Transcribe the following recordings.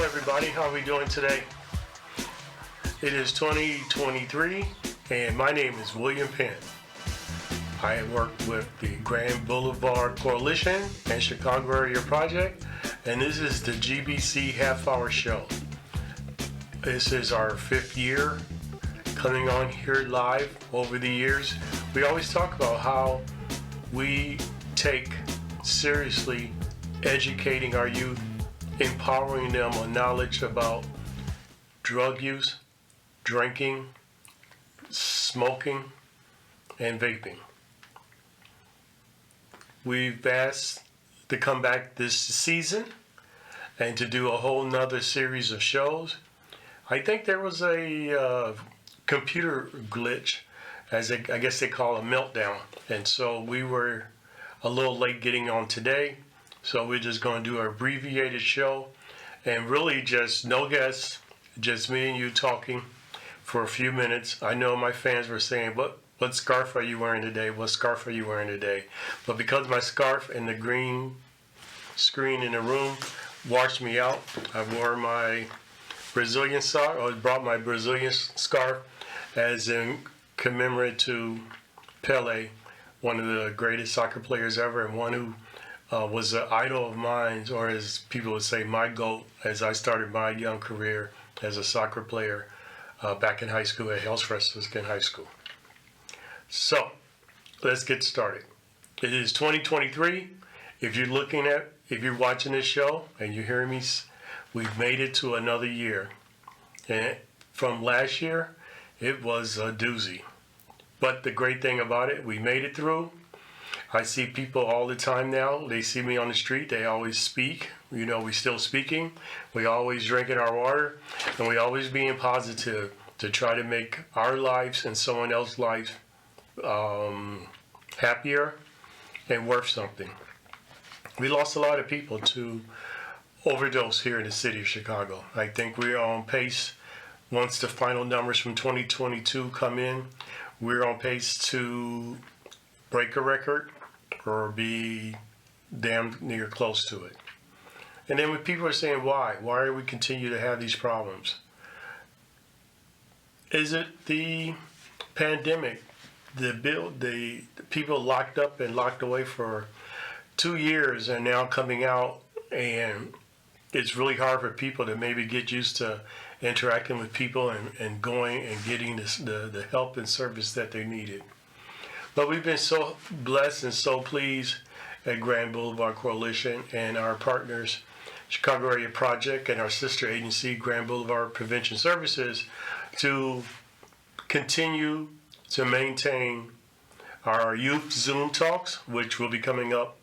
everybody. How are we doing today? It is 2023, and my name is William Penn. I work with the Grand Boulevard Coalition and Chicago Area Project, and this is the GBC Half Hour Show. This is our 5th year coming on here live. Over the years, we always talk about how we take seriously educating our youth, empowering them on knowledge about drug use, drinking, smoking, and vaping. We've asked to come back this season and to do a whole nother series of shows. I think there was a computer glitch, I guess they call a meltdown, and so we were a little late getting on today. So we're just going to do an abbreviated show and really just no guests, just me and you talking for a few minutes. I know my fans were saying, what scarf are you wearing today? What scarf are you wearing today? But because my scarf and the green screen in the room washed me out, I wore my Brazilian scarf, or brought my Brazilian scarf as in commemorate to Pele, one of the greatest soccer players ever, and one who was an idol of mine, or as people would say, my GOAT, as I started my young career as a soccer player back in high school at Hales Franciscan High School. So, let's get started. It is 2023. If you're watching this show and you're hearing me, we've made it to another year. And from last year, it was a doozy. But the great thing about it, we made it through. I see people all the time now. They see me on the street. They always speak. You know, we still speaking. We always drinking our water. And we always being positive to try to make our lives and someone else's life happier and worth something. We lost a lot of people to overdose here in the city of Chicago. I think we're on pace. Once the final numbers from 2022 come in, we're on pace to break a record or be damn near close to it. And then when people are saying, why do we continue to have these problems? Is it the pandemic, the people locked up and locked away for 2 years and now coming out, and it's really hard for people to maybe get used to interacting with people and going and getting the help and service that they needed. But we've been so blessed and so pleased at Grand Boulevard Coalition and our partners, Chicago Area Project, and our sister agency, Grand Boulevard Prevention Services, to continue to maintain our youth Zoom talks, which will be coming up,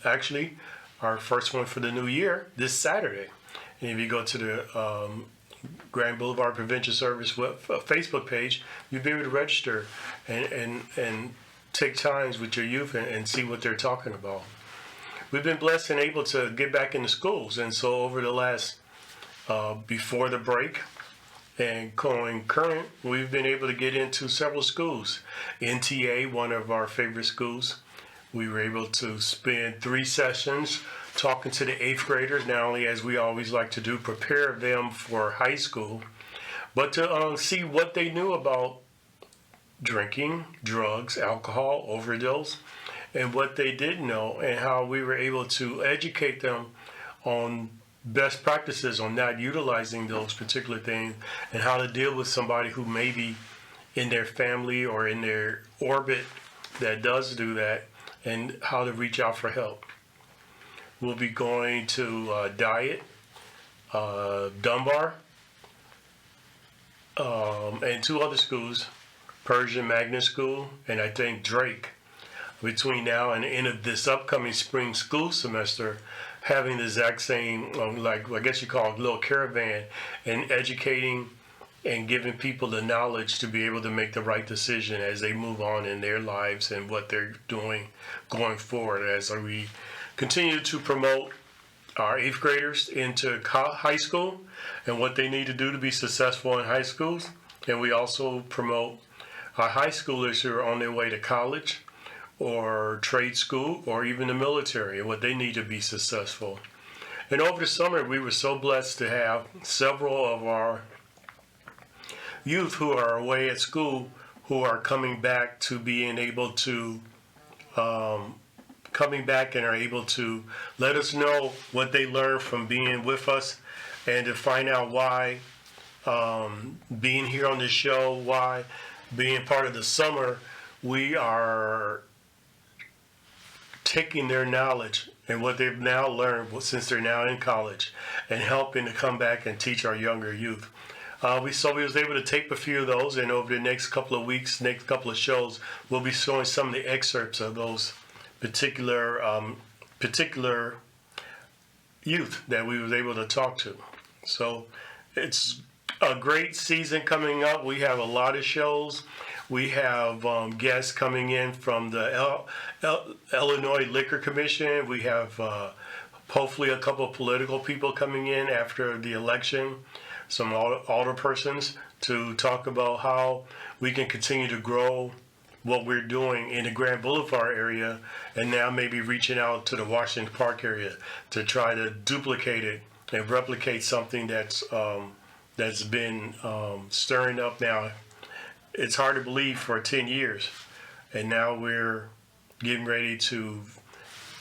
actually, our first one for the new year, this Saturday. And if you go to the Grand Boulevard Prevention Service Facebook page, you'll be able to register and take times with your youth and see what they're talking about. We've been blessed and able to get back into schools, and so over the last, before the break and going current, we've been able to get into several schools. NTA, one of our favorite schools, we were able to spend 3 sessions talking to the 8th graders, not only, as we always like to do, prepare them for high school, but to see what they knew about drinking, drugs, alcohol, overdose, and what they didn't know, and how we were able to educate them on best practices on not utilizing those particular things, and how to deal with somebody who may be in their family or in their orbit that does do that, and how to reach out for help. We'll be going to Diet, Dunbar, and 2 other schools, Persian Magnet School, and I think Drake, between now and the end of this upcoming spring school semester, having the exact same, like I guess you call it a little caravan, and educating and giving people the knowledge to be able to make the right decision as they move on in their lives and what they're doing going forward, as we continue to promote our 8th graders into high school and what they need to do to be successful in high schools. And we also promote our high schoolers who are on their way to college or trade school or even the military and what they need to be successful. And over the summer, we were so blessed to have several of our youth who are away at school who are coming back to being able to coming back and are able to let us know what they learned from being with us, and to find out why being here on the show, why being part of the summer, we are taking their knowledge and what they've now learned since they're now in college and helping to come back and teach our younger youth. We was able to tape a few of those, and over the next couple of weeks, next couple of shows, we'll be showing some of the excerpts of those particular youth that we was able to talk to. So it's a great season coming up. We have a lot of shows. We have guests coming in from the Illinois Liquor Commission. We have hopefully a couple of political people coming in after the election, some alderpersons, to talk about how we can continue to grow what we're doing in the Grand Boulevard area, and now maybe reaching out to the Washington Park area to try to duplicate it and replicate something that's been stirring up now. It's hard to believe, for 10 years, and now we're getting ready to,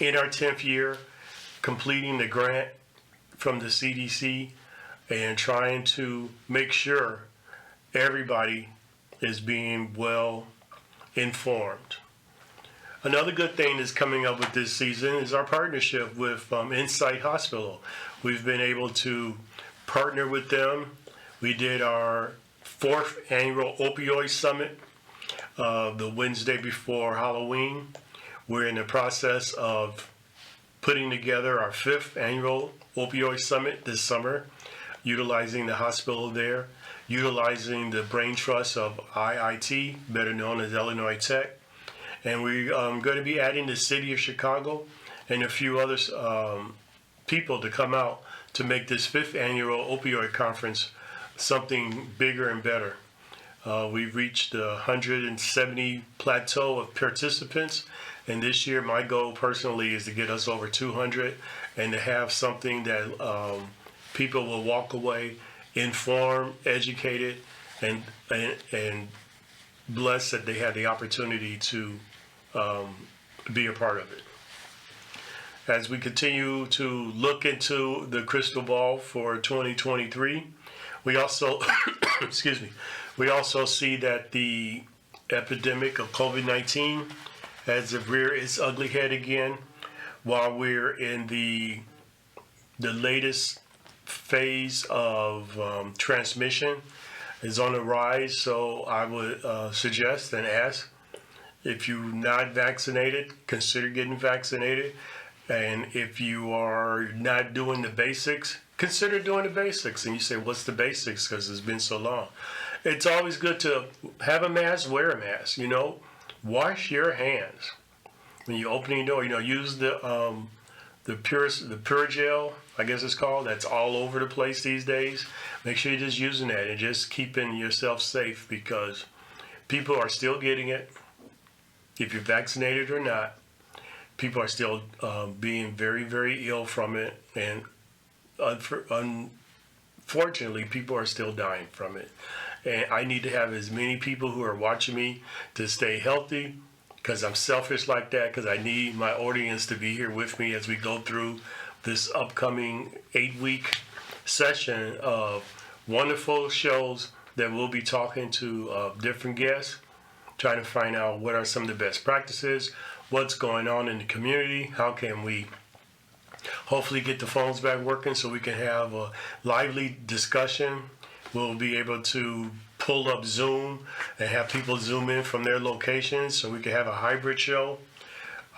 in our 10th year, completing the grant from the CDC and trying to make sure everybody is being well informed. Another good thing that's coming up with this season is our partnership with Insight Hospital. We've been able to partner with them. We did our 4th annual opioid summit the Wednesday before Halloween. We're in the process of putting together our 5th annual opioid summit this summer, utilizing the hospital there, utilizing the brain trust of IIT, better known as Illinois Tech. And we're going to be adding the city of Chicago and a few other people to come out to make this 5th annual opioid conference something bigger and better. We've reached the 170 plateau of participants, and this year my goal personally is to get us over 200 and to have something that people will walk away informed, educated, and blessed that they had the opportunity to be a part of it. As we continue to look into the crystal ball for 2023, we also, we also see that the epidemic of COVID-19 has reared its ugly head again, while we're in the latest phase of transmission is on the rise. So I would suggest and ask, if you're not vaccinated, consider getting vaccinated. And if you are not doing the basics, consider doing the basics. And you say, what's the basics? Because it's been so long. It's always good to have a mask, wear a mask, wash your hands. When you open your door, use the pure gel, I guess it's called, that's all over the place these days. Make sure you're just using that and just keeping yourself safe, because people are still getting it. If you're vaccinated or not, people are still being very, very ill from it, and unfortunately, people are still dying from it. And I need to have as many people who are watching me to stay healthy, because I'm selfish like that, because I need my audience to be here with me as we go through this upcoming 8-week session of wonderful shows that we'll be talking to different guests, trying to find out what are some of the best practices, what's going on in the community, how can we hopefully get the phones back working so we can have a lively discussion. We'll be able to pull up Zoom and have people Zoom in from their locations so we can have a hybrid show.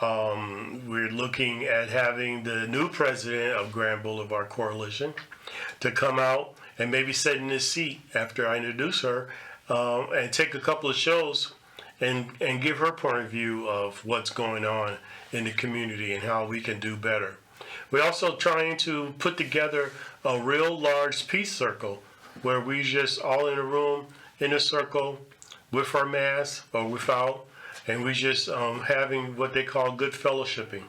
We're looking at having the new president of Grand Boulevard Coalition to come out and maybe sit in his seat after I introduce her and take a couple of shows and give her point of view of what's going on in the community and how we can do better. We're also trying to put together a real large peace circle where we just all in a room, in a circle, with our masks or without, and we just having what they call good fellowshipping.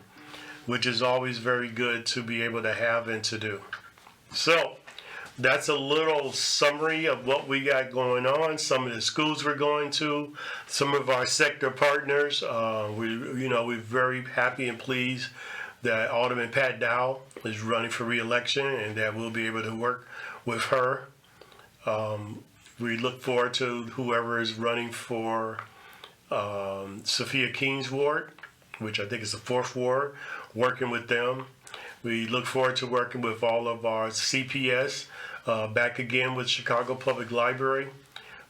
which is always very good to be able to have and to do. So that's a little summary of what we got going on, some of the schools we're going to, some of our sector partners. We're very happy and pleased that Alderman Pat Dow is running for re-election and that we'll be able to work with her. We look forward to whoever is running for Sophia King's ward, which I think is the 4th ward, working with them. We look forward to working with all of our CPS, back again with Chicago Public Library.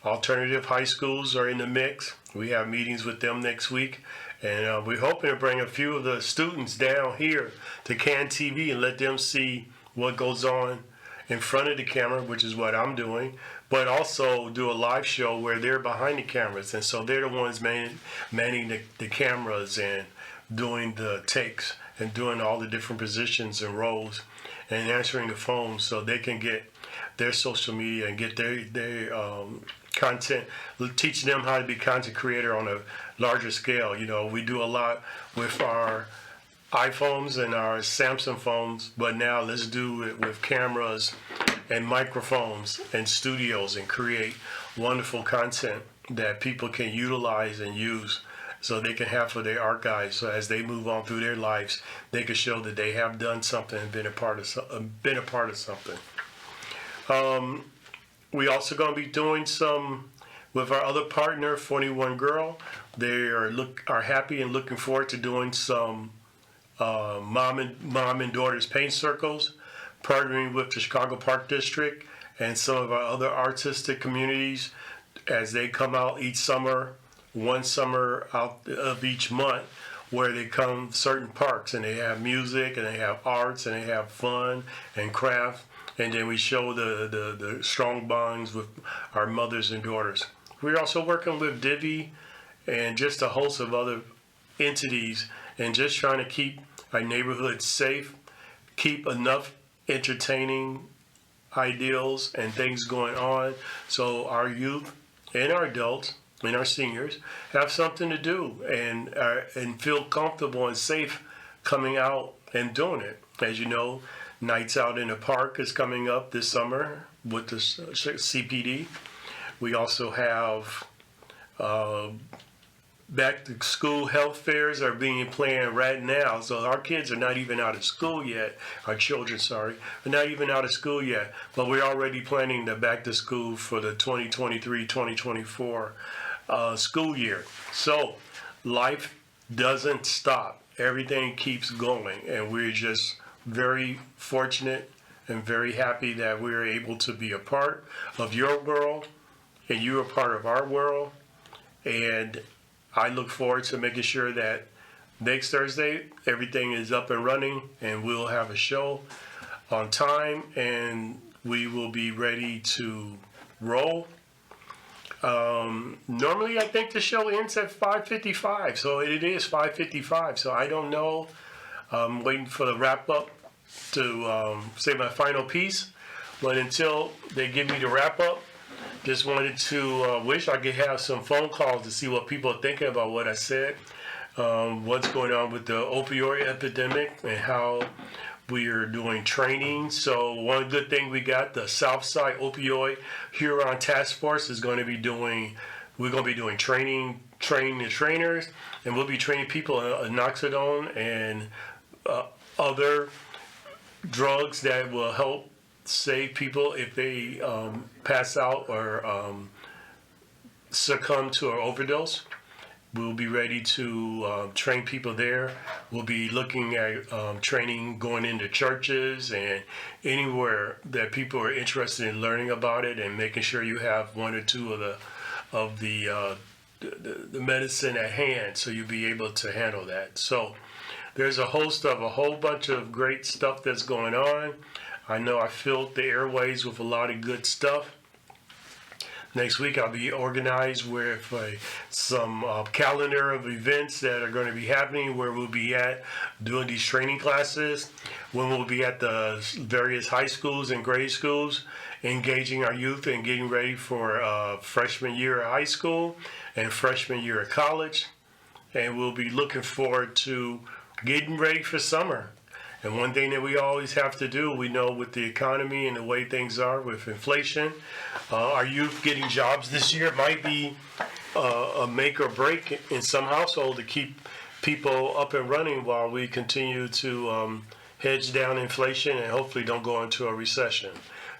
Alternative high schools are in the mix. We have meetings with them next week. And we're hoping to bring a few of the students down here to CAN TV and let them see what goes on in front of the camera, which is what I'm doing, but also do a live show where they're behind the cameras. And so they're the ones manning the cameras and doing the takes and doing all the different positions and roles and answering the phone so they can get their social media and get their content, teach them how to be content creator on a larger scale. We do a lot with our iPhones and our Samsung phones, but now let's do it with cameras and microphones and studios and create wonderful content that people can utilize and use so they can have for their archives. So as they move on through their lives, they can show that they have done something and been a part of something. We also going to be doing some with our other partner, 41 Girl. They are happy and looking forward to doing some mom and daughters paint circles, partnering with the Chicago Park District and some of our other artistic communities as they come out each summer, one summer out of each month, where they come certain parks and they have music and they have arts and they have fun and craft. And then we show the strong bonds with our mothers and daughters. We're also working with Divi and just a host of other entities and just trying to keep our neighborhoods safe, keep enough entertaining ideals and things going on so our youth and our adults and our seniors have something to do and feel comfortable and safe coming out and doing it. As you know, Nights Out in the Park is coming up this summer with the CPD. We also have back to school health fairs are being planned right now. So our kids are not even out of school yet. Our children, are not even out of school yet. But we're already planning the back to school for the 2023-2024 school year. So life doesn't stop. Everything keeps going, and we're just very fortunate and very happy that we're able to be a part of your world and you're a part of our world. And I look forward to making sure that next Thursday everything is up and running and we'll have a show on time and we will be ready to roll. Normally I think the show ends at 5:55, so it is 5:55, so I don't know. I'm waiting for the wrap up to say my final piece, but until they give me the wrap up, just wanted to wish I could have some phone calls to see what people are thinking about what I said, what's going on with the opioid epidemic and how we are doing training. So one good thing we got, the Southside Opioid Huron Task Force is going to be doing, we're going to be doing training the trainers, and we'll be training people on Noxidone and other drugs that will help save people if they pass out or succumb to an overdose. We'll be ready to train people there. We'll be looking at training going into churches and anywhere that people are interested in learning about it and making sure you have one or two of the medicine at hand so you'll be able to handle that. So there's a whole bunch of great stuff that's going on. I know I filled the airways with a lot of good stuff. Next week I'll be organized with some calendar of events that are going to be happening where we'll be at doing these training classes, when we'll be at the various high schools and grade schools, engaging our youth and getting ready for freshman year of high school and freshman year of college. And we'll be looking forward to getting ready for summer. And one thing that we always have to do, we know with the economy and the way things are with inflation, our youth getting jobs this year might be a make or break in some household to keep people up and running while we continue to hedge down inflation and hopefully don't go into a recession.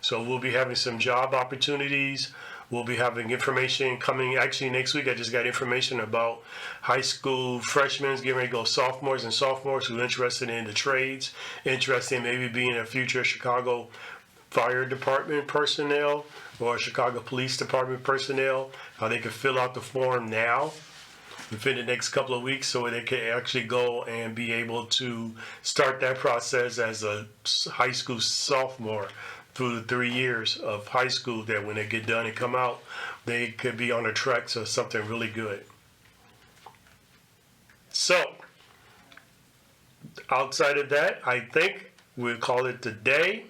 So we'll be having some job opportunities. We'll be having information coming. Actually, next week I just got information about high school freshmen getting ready to go sophomores and sophomores who are interested in the trades, interested in maybe being a future Chicago Fire Department personnel or Chicago Police Department personnel, how they can fill out the form now within the next couple of weeks so they can actually go and be able to start that process as a high school sophomore through the 3 years of high school, that when they get done and come out, they could be on a track to something really good. So, outside of that, I think we'll call it today.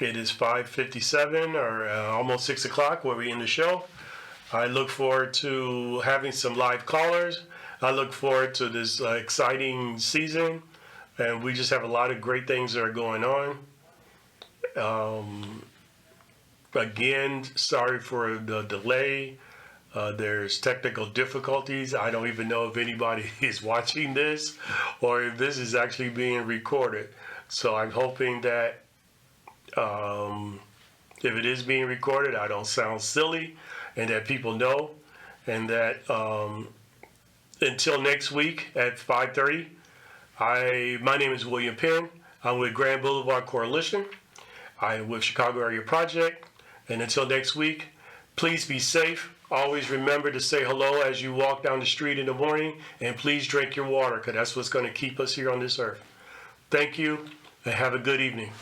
It is 5:57 or almost 6 o'clock where we end the show. I look forward to having some live callers. I look forward to this exciting season, and we just have a lot of great things that are going on. Again, sorry for the delay. There's technical difficulties. I don't even know if anybody is watching this or if this is actually being recorded. So I'm hoping that if it is being recorded, I don't sound silly and that people know, and that until next week at 5:30, my name is William Penn. I'm with Grand Boulevard Coalition. I'm with Chicago Area Project. And until next week, please be safe. Always remember to say hello as you walk down the street in the morning, and please drink your water, because that's what's going to keep us here on this earth. Thank you, and have a good evening.